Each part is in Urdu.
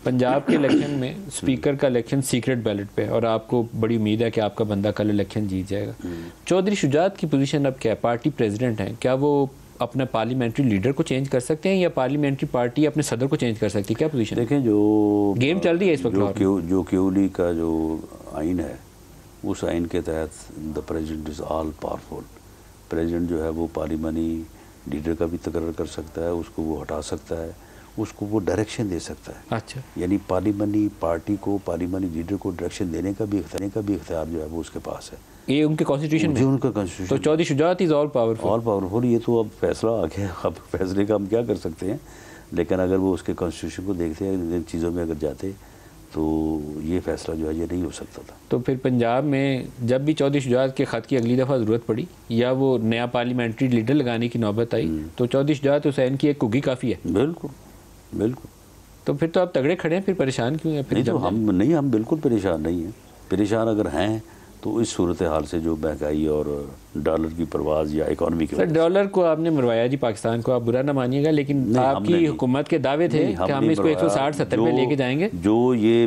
پنجاب کے الیکشن میں اسپیکر کا الیکشن سیکرٹ بیلٹ پہ، اور آپ کو بڑی امید ہے کہ آپ کا بندہ کل الیکشن جیت جائے گا. چودھری شجاعت کی پوزیشن اب کیا ہے؟ پارٹی پریزیڈنٹ ہیں، کیا وہ اپنا پارلیمنٹری لیڈر کو چینج کر سکتے ہیں یا پارلیمنٹری پارٹی اپنے صدر کو چینج کر سکتی ہے؟ کیا پوزیشن؟ دیکھیں جو گیم چل رہی ہے اس وقت، جو کیولی کا جو آئین ہے اس آئین کے تحت the president is all powerful. President جو ہے وہ پارلیمانی لیڈر کا بھی تقرر کر سکتا ہے، اس کو وہ ہٹا سکتا ہے، اس کو وہ ڈائریکشن دے سکتا ہے. اچھا، یعنی پارلیمانی پارٹی کو پارلیمانی لیڈر کو ڈائریکشن دینے کا بھی اختیار جو ہے وہ اس کے پاس ہے. یہ ان کے کانسٹیٹیوشن میں، ان کا کانسٹیٹیوشن. تو چودھری شجاعت از آل پاورفل. یہ تو اب فیصلہ آ گیا، اب فیصلے کا ہم کیا کر سکتے ہیں، لیکن اگر وہ اس کے کانسٹیٹیوشن کو دیکھتے ہیں، ان چیزوں میں اگر جاتے تو یہ فیصلہ جو ہے یہ نہیں ہو سکتا تھا. تو پھر پنجاب میں جب بھی چودھری شجاعت کے خط کی اگلی دفعہ ضرورت پڑی یا وہ نیا پارلیمنٹری لیڈر لگانے کی نوبت آئی تو چودھری شجاعت حسین کی ایک کگی کافی ہے. بالکل. تو پھر تو آپ تگڑے کھڑے ہیں، پھر پریشان کیوں ہیں؟ ہم بالکل پریشان نہیں ہیں. پریشان اگر ہیں تو اس صورتحال سے جو مہنگائی اور ڈالر کی پرواز یا اکانومی کی وجہ سے. ڈالر کو آپ نے مروایا جی پاکستان کو، آپ برا نہ مانیے گا، لیکن آپ کی حکومت کے دعوے تھے کہ ہم اس کو 160-70 پہ لے کے جائیں گے. جو یہ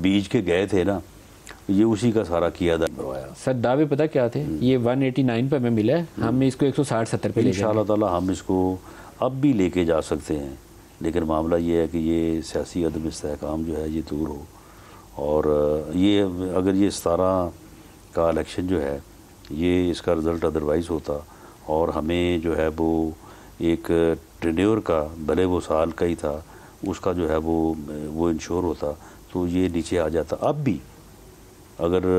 بیچ کے گئے تھے نا، یہ اسی کا سارا کیا تھا مروایا. سر دعوے پتہ کیا تھے؟ یہ 189 پہ ہمیں ملا ہے، ہم اس کو 160-70 پہ لے جائیں گے. انشاءاللہ تعالی ہم اس کو اب بھی لے کے جا سکتے ہیں، لیکن معاملہ یہ ہے کہ یہ سیاسی عدم استحکام جو ہے یہ دور ہو. اور یہ اگر یہ 17 کا الیکشن جو ہے یہ اس کا رزلٹ ادروائز ہوتا اور ہمیں جو ہے وہ ایک ٹرینیور کا، بھلے وہ سال کا ہی تھا، اس کا جو ہے وہ انشور ہوتا تو یہ نیچے آ جاتا. اب بھی اگر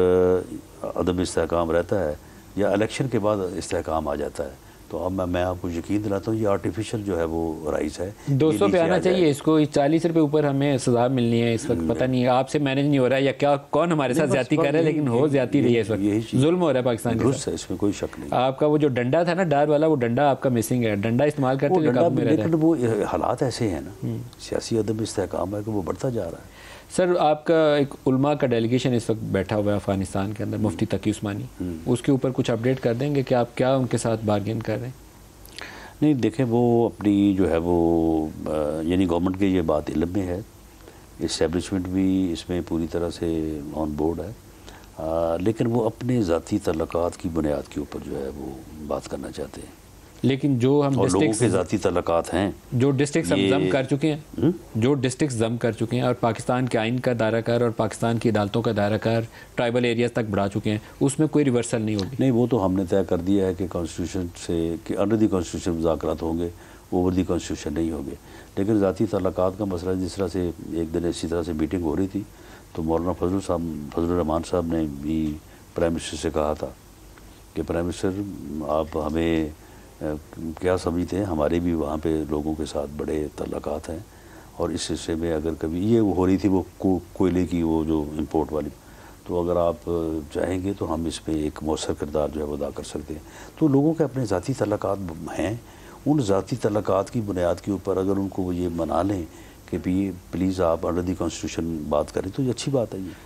عدم استحکام رہتا ہے یا الیکشن کے بعد استحکام آ جاتا ہے تو اب میں آپ کو یقین دلاتا ہوں یہ آرٹیفیشل جو ہے وہ رائز ہے. 200 پہ آنا چاہیے اس کو، 40 روپے اوپر ہمیں سزا ملنی ہے اس وقت. پتہ نہیں آپ سے مینیج نہیں ہو رہا ہے یا کیا، کون ہمارے ساتھ زیادتی کر رہا ہے، لیکن ہو زیادتی رہی ہے اس وقت، ظلم ہو رہا ہے پاکستان کے ساتھ. اس میں کوئی شک نہیں. آپ کا وہ جو ڈنڈا تھا نا ڈار والا، وہ ڈنڈا آپ کا مسنگ ہے. ڈنڈا استعمال کرتے ہوئے قابو میں رہتا ہے. لیکن وہ حالات ایسے ہیں نا، سیاسی عدم استحکام ہے کہ وہ بڑھتا جا رہا ہے. سر آپ کا ایک علماء کا ڈیلیگیشن اس وقت بیٹھا ہوا ہے افغانستان کے اندر، مفتی تقی عثمانی، اس کے اوپر کچھ اپڈیٹ کر دیں گے کہ آپ کیا ان کے ساتھ بارگین کر رہے ہیں؟ نہیں دیکھیں، وہ اپنی جو ہے وہ یعنی گورنمنٹ کے یہ بات علم میں ہے، اسٹیبلشمنٹ بھی اس میں پوری طرح سے آن بورڈ ہے، لیکن وہ اپنے ذاتی تعلقات کی بنیاد کے اوپر جو ہے وہ بات کرنا چاہتے ہیں. لیکن جو ہم لوگوں کے ذاتی تعلقات ہیں، جو ڈسٹرکٹس ہم ضم کر چکے ہیں، جو ڈسٹرکٹس ضم کر چکے ہیں اور پاکستان کے آئین کا دائرہ کار اور پاکستان کی عدالتوں کا دائرہ کار ٹرائبل ایریاز تک بڑھا چکے ہیں، اس میں کوئی ریورسل نہیں ہوگی. نہیں، وہ تو ہم نے طے کر دیا ہے کہ کانسٹیٹیوشن سے کہ انڈر دی کانسٹیٹیوشن مذاکرات ہوں گے، اوور دی کانسٹیٹیوشن نہیں ہوں گے. لیکن ذاتی تعلقات کا مسئلہ، جس طرح سے ایک دن اسی طرح سے میٹنگ ہو رہی تھی تو مولانا فضل الرحمان صاحب نے بھی پرائم منسٹر سے کہا تھا کہ پرائم منسٹر آپ ہمیں کیا سمجھتے ہیں، ہمارے بھی وہاں پہ لوگوں کے ساتھ بڑے تعلقات ہیں، اور اس سلسلے میں اگر کبھی یہ ہو رہی تھی وہ کوئلے کی وہ جو امپورٹ والی، تو اگر آپ چاہیں گے تو ہم اس میں ایک مؤثر کردار جو ہے وہ ادا کر سکتے ہیں. تو لوگوں کے اپنے ذاتی تعلقات ہیں، ان ذاتی تعلقات کی بنیاد کے اوپر اگر ان کو وہ یہ منا لیں کہ پلیز آپ انڈر دی کانسٹیٹیوشن بات کریں تو یہ اچھی بات ہے. یہ